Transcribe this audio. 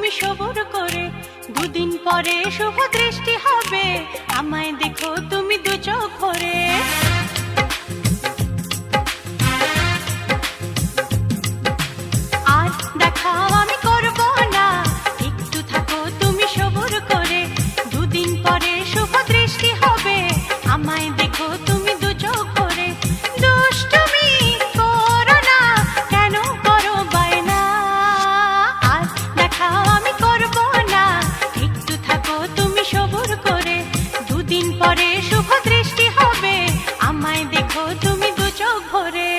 তুমি সবুর করে, দুদিন পরে শুভ দৃষ্টি হবে, আমায় দেখো তুমি দু চোখ ভরে। আর দেখাও আমি করব না, একটু থাকো তুমি সবুর করে, দুদিন পরে শুভ দৃষ্টি হবে, আমায় দেখো তুমি দু চোখ ভরে। দুষ্টুমি করো না, কেন করো বায়না? আর দেখাও আমি করব না, একটু থাকো তুমি সবুর করে, দুদিন পরে শুভ দৃষ্টি হবে, আমায় দেখো তুমি দু চোখ ভরে।